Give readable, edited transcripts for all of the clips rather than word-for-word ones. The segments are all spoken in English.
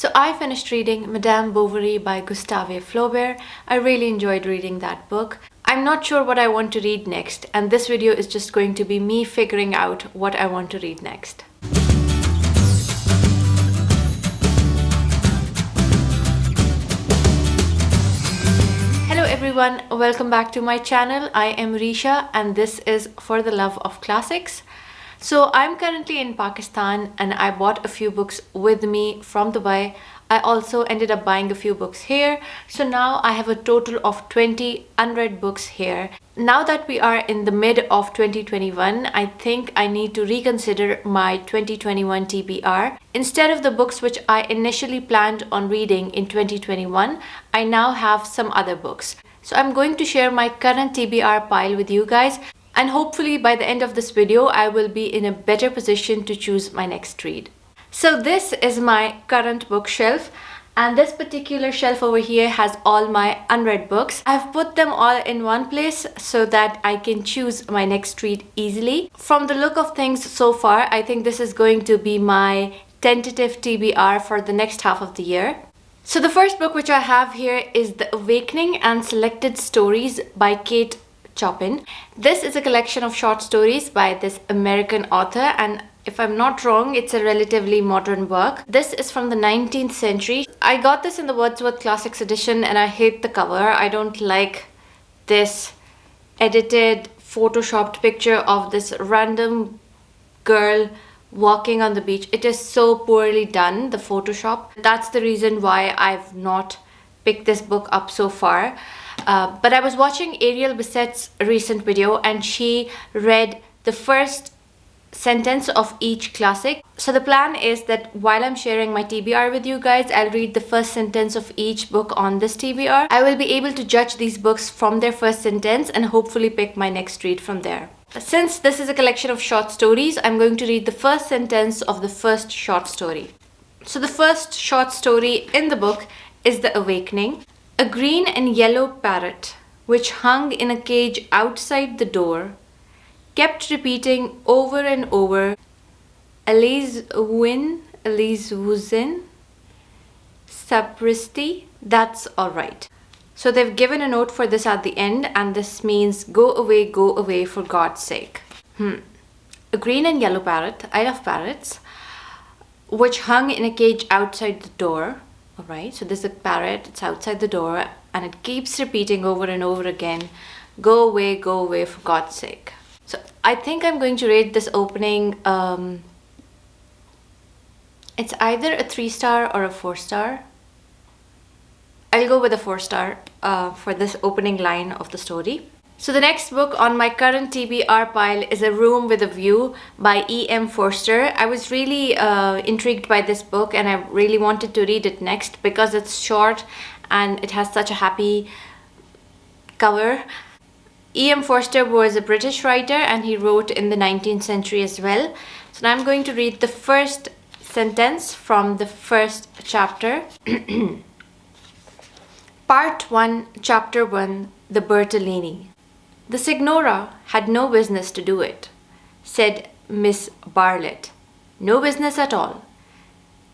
So I finished reading Madame Bovary by Gustave Flaubert. I really enjoyed reading that book. I'm not sure what I want to read next, and this video is just going to be me figuring out what I want to read next. Hello everyone, welcome back to my channel. I am Risha and this is For the Love of Classics. So I'm currently in Pakistan and I bought a few books with me from Dubai. I also ended up buying a few books here. So now I have a total of 20 unread books here. Now that we are in the mid of 2021, I think I need to reconsider my 2021 TBR. Instead of the books which I initially planned on reading in 2021, I now have some other books. So I'm going to share my current TBR pile with you guys. And hopefully by the end of this video, I will be in a better position to choose my next read. So this is my current bookshelf, and this particular shelf over here has all my unread books. I've put them all in one place so that I can choose my next read easily. From the look of things so far, I think this is going to be my tentative TBR for the next half of the year. So the first book which I have here is The Awakening and Selected Stories by Kate Chopin. This is a collection of short stories by this American author, and if I'm not wrong, it's a relatively modern work. This is from the 19th century. I got this in the Wordsworth Classics edition and I hate the cover. I don't like this edited, photoshopped picture of this random girl walking on the beach. It is so poorly done, the Photoshop. That's the reason why I've not picked this book up so far. But I was watching Ariel Bissett's recent video and she read the first sentence of each classic. So the plan is that while I'm sharing my TBR with you guys, I'll read the first sentence of each book on this TBR. I will be able to judge these books from their first sentence and hopefully pick my next read from there. Since this is a collection of short stories, I'm going to read the first sentence of the first short story. So the first short story in the book is The Awakening. A green and yellow parrot, which hung in a cage outside the door, kept repeating over and over, Elise Win, Elise Wuzin, Sapristi, that's alright. So they've given a note for this at the end, and this means go away for God's sake. A green and yellow parrot, I love parrots, which hung in a cage outside the door. Alright, so there's a parrot, it's outside the door, and it keeps repeating over and over again, go away for God's sake. So I think I'm going to rate this opening, it's either a 3-star or a 4-star. I'll go with a 4-star for this opening line of the story. So the next book on my current TBR pile is A Room with a View by E.M. Forster. I was really intrigued by this book and I really wanted to read it next because it's short and it has such a happy cover. E.M. Forster was a British writer and he wrote in the 19th century as well. So now I'm going to read the first sentence from the first chapter. Part 1, Chapter 1, The Bertolini. The Signora had no business to do it, said Miss Bartlett. No business at all.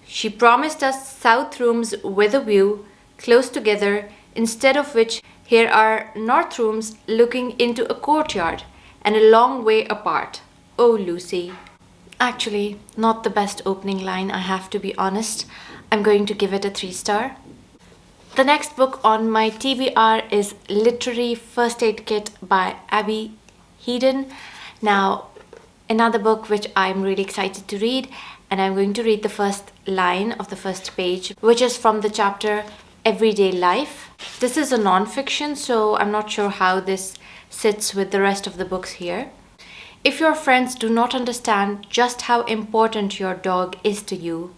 She promised us south rooms with a view, close together, instead of which here are north rooms looking into a courtyard and a long way apart. Oh, Lucy. Actually, not the best opening line, I have to be honest. I'm going to give it a 3-star. The next book on my TBR is Literary First Aid Kit by Abby Hedon. Now, another book which I'm really excited to read, and I'm going to read the first line of the first page, which is from the chapter Everyday Life. This is a non-fiction, so I'm not sure how this sits with the rest of the books here. If your friends do not understand just how important your dog is to you,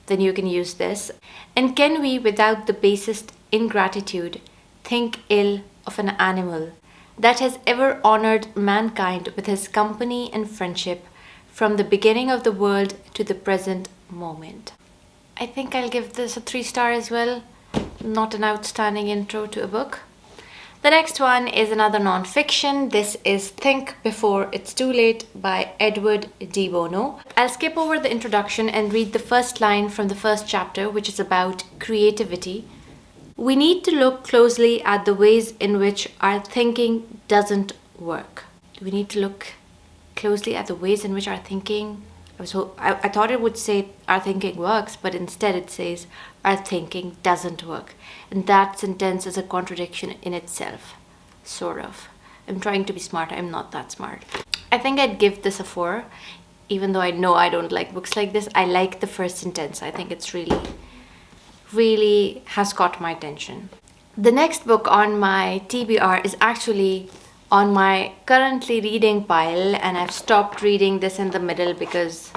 then you can use this. And can we, without the basest ingratitude, think ill of an animal that has ever honored mankind with his company and friendship from the beginning of the world to the present moment? I think I'll give this a 3-star as well. Not an outstanding intro to a book. The next one is another non-fiction. This is Think Before It's Too Late by Edward de Bono. I'll skip over the introduction and read the first line from the first chapter, which is about creativity. We need to look closely at the ways in which our thinking doesn't work. We need to look closely at the ways in which our thinking... I thought it would say our thinking works, but instead it says our thinking doesn't work. And that sentence is a contradiction in itself, sort of. I'm trying to be smart. I'm not that smart. I think I'd give this a 4, even though I know I don't like books like this. I like the first sentence. I think it's really has caught my attention. The next book on my TBR is actually on my currently reading pile, and I've stopped reading this in the middle because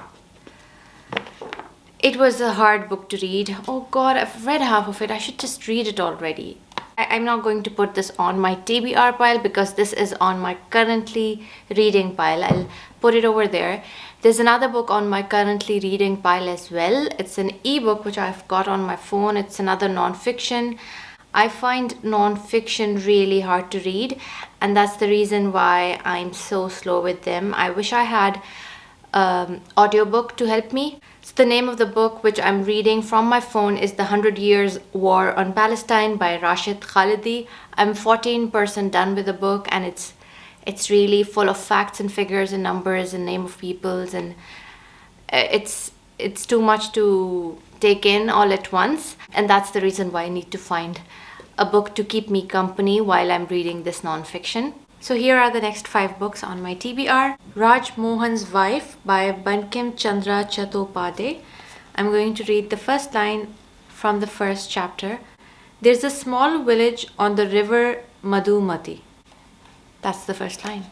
it was a hard book to read. Oh god, I've read half of it. I should just read it already. I'm not going to put this on my TBR pile because this is on my currently reading pile. I'll put it over there. There's another book on my currently reading pile as well. It's an ebook which I've got on my phone. It's another non-fiction. I find non-fiction really hard to read, and that's the reason why I'm so slow with them. I wish I had audiobook to help me. So the name of the book which I'm reading from my phone is The 100 Years War on Palestine by Rashid Khalidi. I'm 14% done with the book, and it's really full of facts and figures and numbers and name of peoples, and it's too much to take in all at once, and that's the reason why I need to find a book to keep me company while I'm reading this non-fiction. So here are the next 5 books on my TBR. Raj Mohan's Wife by Bankim Chandra Chattopadhyay. I'm going to read the first line from the first chapter. There's a small village on the river Madhumati. That's the first line.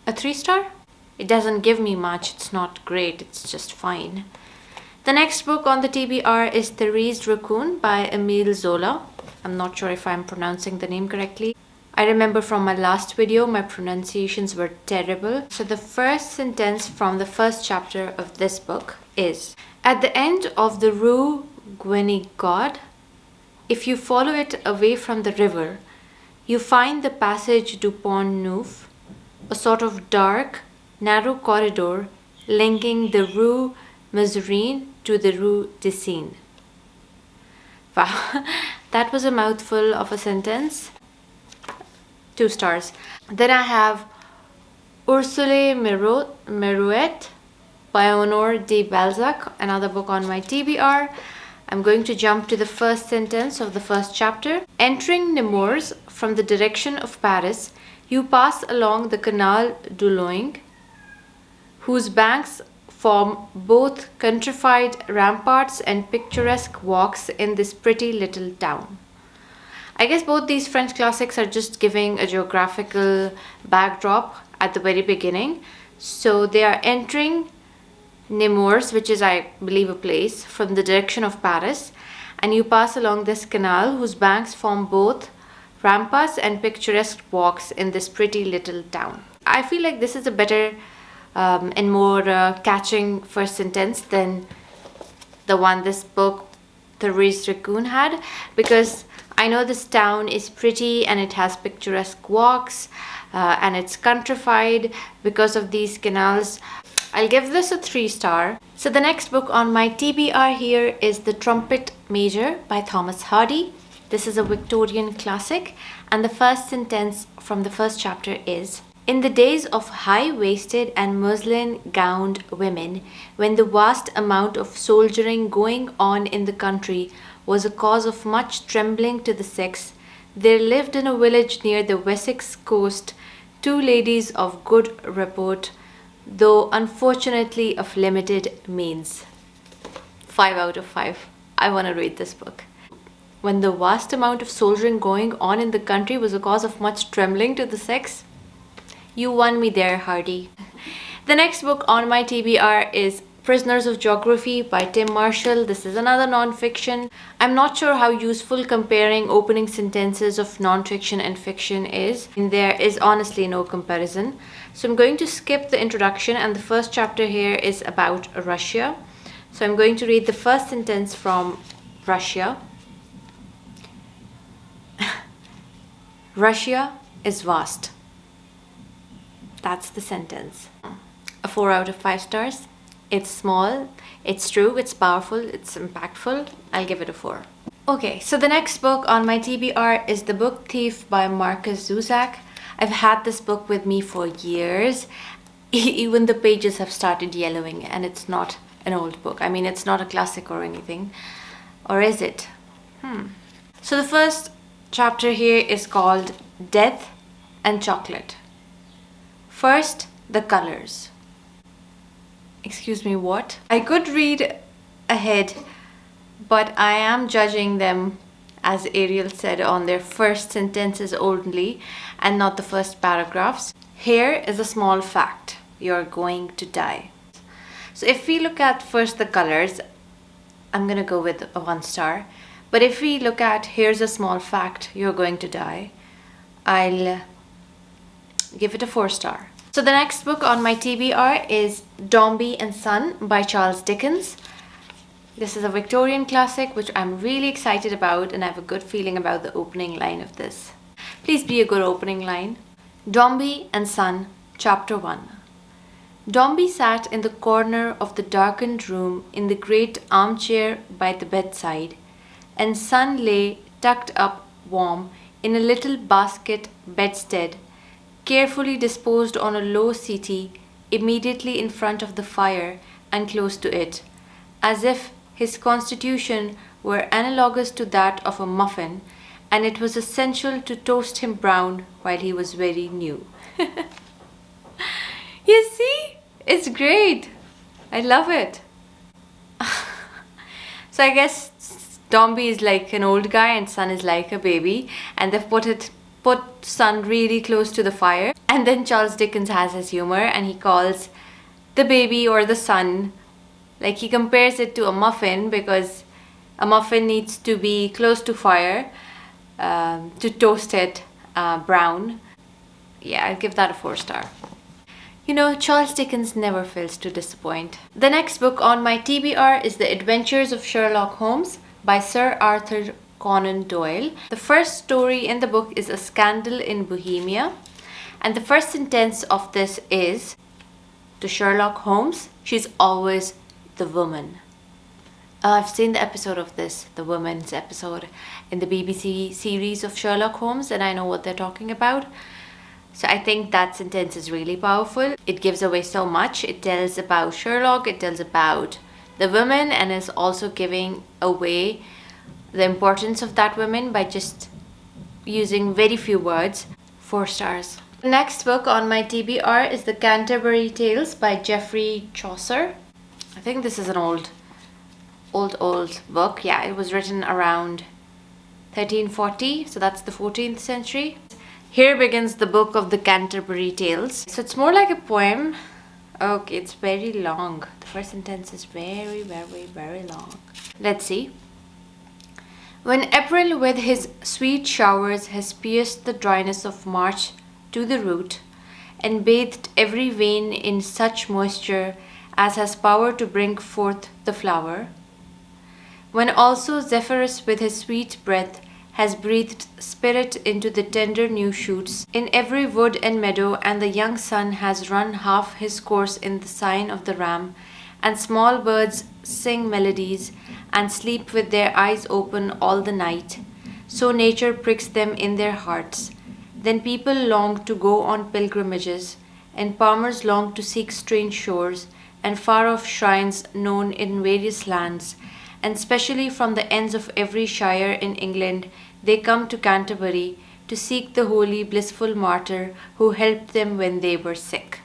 A 3-star? It doesn't give me much. It's not great. It's just fine. The next book on the TBR is Thérèse Raccoon by Émile Zola. I'm not sure if I'm pronouncing the name correctly. I remember from my last video, my pronunciations were terrible. So the first sentence from the first chapter of this book is, at the end of the Rue Guénégaud, if you follow it away from the river, you find the Passage du Pont Neuf, a sort of dark, narrow corridor linking the Rue Mazarine to the Rue des Cygnes. Wow, that was a mouthful of a sentence. 2 stars. Then I have Ursule Mirouet by Honore de Balzac, another book on my TBR. I'm going to jump to the first sentence of the first chapter. Entering Nemours from the direction of Paris, you pass along the Canal du Loing, whose banks form both countrified ramparts and picturesque walks in this pretty little town. I guess both these French classics are just giving a geographical backdrop at the very beginning. So they are entering Nemours, which is, I believe, a place, from the direction of Paris, and you pass along this canal whose banks form both ramparts and picturesque walks in this pretty little town. I feel like this is a better and more catching first sentence than the one this book Thérèse Raccoon had, because I know this town is pretty and it has picturesque walks and it's countrified because of these canals. I'll give this a 3-star. So the next book on my TBR here is The Trumpet Major by Thomas Hardy. This is a Victorian classic, and the first sentence from the first chapter is, in the days of high-waisted and muslin-gowned women, when the vast amount of soldiering going on in the country was a cause of much trembling to the sex, there lived in a village near the Wessex coast 2 ladies of good report, though unfortunately of limited means. 5 out of 5. I want to read this book. When the vast amount of soldiering going on in the country was a cause of much trembling to the sex, you won me there, Hardy. The next book on my TBR is Prisoners of Geography by Tim Marshall. This is another non-fiction. I'm not sure how useful comparing opening sentences of non-fiction and fiction is. And there is honestly no comparison. So I'm going to skip the introduction, and the first chapter here is about Russia. So I'm going to read the first sentence from Russia. Russia is vast. That's the sentence. A 4 out of 5 stars. It's small, it's true, it's powerful, it's impactful. I'll give it a 4. Okay, so the next book on my TBR is The Book Thief by Markus Zusak. I've had this book with me for years. Even the pages have started yellowing, and it's not an old book. I mean, it's not a classic or anything. Or is it? So the first chapter here is called Death and Chocolate. First, the colors. Excuse me, what? I could read ahead, but I am judging them, as Ariel said, on their first sentences only and not the first paragraphs. Here is a small fact. You're going to die. So if we look at first the colors, I'm going to go with a 1 star. But if we look at here's a small fact, you're going to die, I'll give it a 4 star. So the next book on my TBR is Dombey and Son by Charles Dickens. This is a Victorian classic which I'm really excited about, and I have a good feeling about the opening line of this. Please be a good opening line. Dombey and Son, Chapter 1. Dombey sat in the corner of the darkened room in the great armchair by the bedside, and Son lay tucked up warm in a little basket bedstead, carefully disposed on a low settee immediately in front of the fire and close to it, as if his constitution were analogous to that of a muffin, and it was essential to toast him brown while he was very new. You see? It's great. I love it. So I guess Dombey is like an old guy and Son is like a baby, and they've put Son really close to the fire. And then Charles Dickens has his humor, and he calls the baby or the son, like he compares it to a muffin, because a muffin needs to be close to fire to toast it brown. Yeah, I'll give that a 4 star. You know, Charles Dickens never fails to disappoint. The next book on my TBR is The Adventures of Sherlock Holmes by Sir Arthur Conan Doyle. The first story in the book is A Scandal in Bohemia, and the first sentence of this is, to Sherlock Holmes, she's always the woman. I've seen the episode of this, the woman's episode, in the BBC series of Sherlock Holmes, and I know what they're talking about. So I think that sentence is really powerful. It gives away so much. It tells about Sherlock, it tells about the woman, and is also giving away the importance of that woman by just using very few words. 4 stars. The next book on my TBR is The Canterbury Tales by Geoffrey Chaucer. I think this is an old book. Yeah, it was written around 1340, so that's the 14th century. Here begins the book of the Canterbury Tales. So it's more like a poem. Okay, it's very long. The first sentence is very, very, very long. Let's see. When April with his sweet showers has pierced the dryness of March to the root, and bathed every vein in such moisture as has power to bring forth the flower, when also Zephyrus with his sweet breath has breathed spirit into the tender new shoots in every wood and meadow, and the young sun has run half his course in the sign of the ram, and small birds sing melodies and sleep with their eyes open all the night, so nature pricks them in their hearts. Then people long to go on pilgrimages, and palmers long to seek strange shores and far-off shrines known in various lands, and specially from the ends of every shire in England they come to Canterbury to seek the holy, blissful martyr who helped them when they were sick.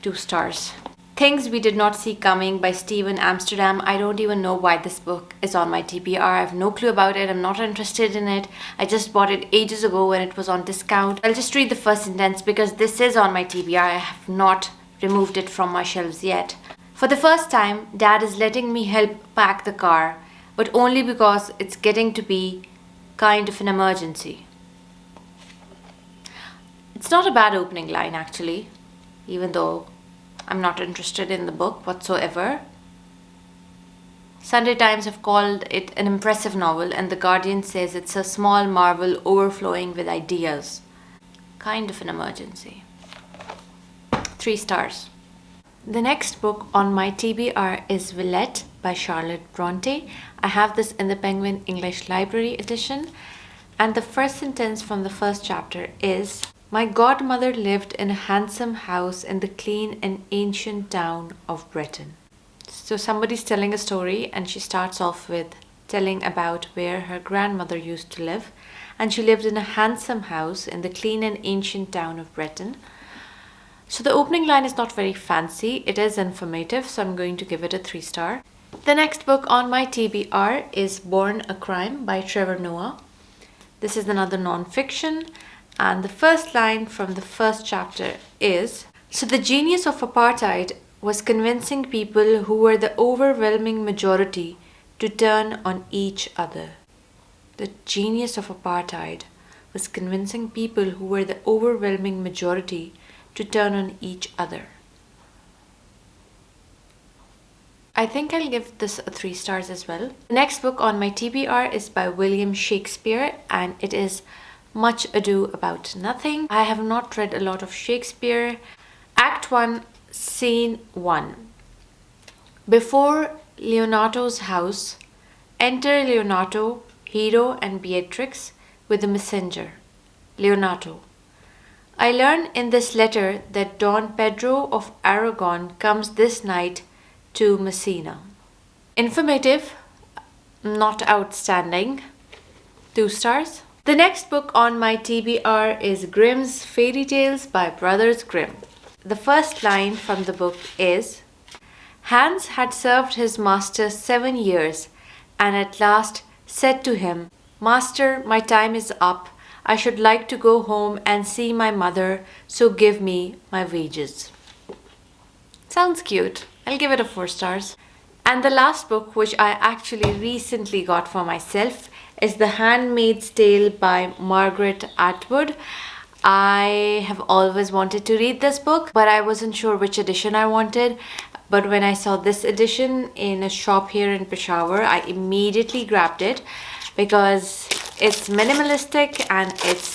2 stars. Things We Did Not See Coming by Stephen Amsterdam. I don't even know why this book is on my TBR. I have no clue about it. I'm not interested in it. I just bought it ages ago when it was on discount. I'll just read the first sentence because this is on my TBR. I have not removed it from my shelves yet. For the first time, Dad is letting me help pack the car, but only because it's getting to be kind of an emergency. It's not a bad opening line actually, even though I'm not interested in the book whatsoever. Sunday Times have called it an impressive novel, and The Guardian says it's a small marvel overflowing with ideas. Kind of an emergency. 3 stars. The next book on my TBR is Villette by Charlotte Bronte. I have this in the Penguin English Library edition, and the first sentence from the first chapter is, "My godmother lived in a handsome house in the clean and ancient town of Breton." So somebody's telling a story, and she starts off with telling about where her grandmother used to live, and she lived in a handsome house in the clean and ancient town of Breton. So the opening line is not very fancy. It is informative, so I'm going to give it a 3 star. The next book on my TBR is Born a Crime by Trevor Noah. This is another non-fiction, and the first line from the first chapter is, "So the genius of apartheid was convincing people who were the overwhelming majority to turn on each other." The genius of apartheid was convincing people who were the overwhelming majority to turn on each other. I think I'll give this a 3 stars as well. The next book on my TBR is by William Shakespeare, and it is Much Ado About Nothing. I have not read a lot of Shakespeare. Act 1, Scene 1. Before Leonato's house, enter Leonato, Hero, and Beatrix with a messenger. Leonato: "I learn in this letter that Don Pedro of Aragon comes this night to Messina." Informative, not outstanding. 2 stars. The next book on my TBR is Grimm's Fairy Tales by Brothers Grimm. The first line from the book is, "Hans had served his master 7 years, and at last said to him, 'Master, my time is up. I should like to go home and see my mother, so give me my wages.'" Sounds cute. I'll give it a 4 stars. And the last book, which I actually recently got for myself, is The Handmaid's Tale by Margaret Atwood. I have always wanted to read this book, but I wasn't sure which edition I wanted. But when I saw this edition in a shop here in Peshawar, I immediately grabbed it because it's minimalistic and it's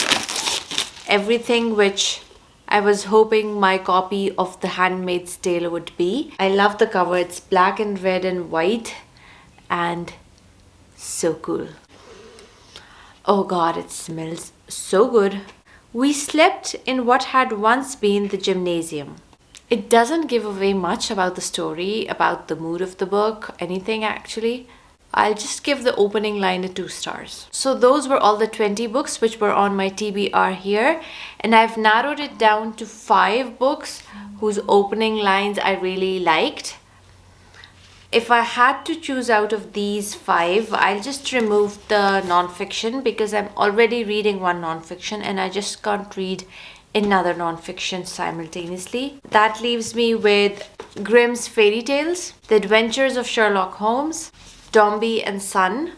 everything which I was hoping my copy of The Handmaid's Tale would be. I love the cover. It's black and red and white and so cool. Oh God, it smells so good. We slept in what had once been the gymnasium. It doesn't give away much about the story, about the mood of the book, anything actually. I'll just give the opening line a 2 stars. So those were all the 20 books which were on my TBR here, and I've narrowed it down to 5 books whose opening lines I really liked. If I had to choose out of these 5, I'll just remove the non-fiction because I'm already reading one non-fiction and I just can't read another non-fiction simultaneously. That leaves me with Grimm's Fairy Tales, The Adventures of Sherlock Holmes, Dombey and Son,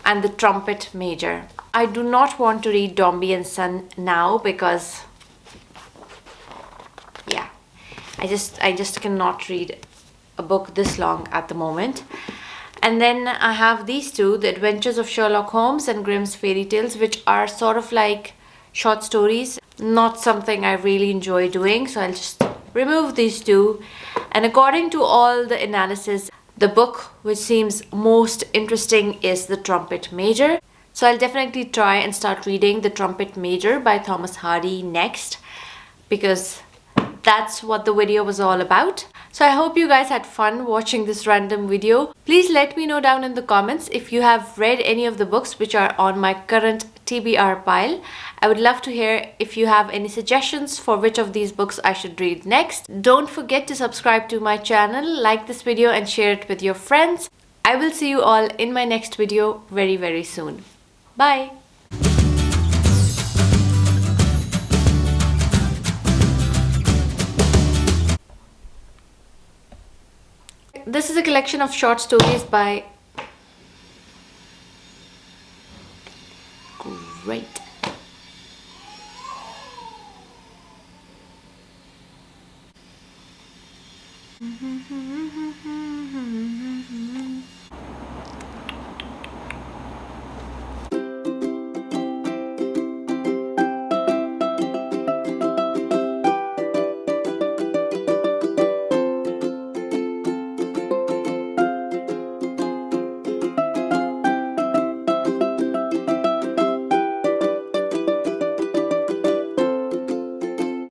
and The Trumpet Major. I do not want to read Dombey and Son now because, yeah, I just cannot read a book this long at the moment. And then I have these 2, The Adventures of Sherlock Holmes and Grimm's Fairy Tales, which are sort of like short stories, not something I really enjoy doing, so I'll just remove these 2. And according to all the analysis, the book which seems most interesting is The Trumpet Major. So I'll definitely try and start reading The Trumpet Major by Thomas Hardy next, because that's what the video was all about. So I hope you guys had fun watching this random video. Please let me know down in the comments if you have read any of the books which are on my current TBR pile. I would love to hear if you have any suggestions for which of these books I should read next. Don't forget to subscribe to my channel, like this video and share it with your friends. I will see you all in my next video very, very soon. Bye! This is a collection of short stories by... Great.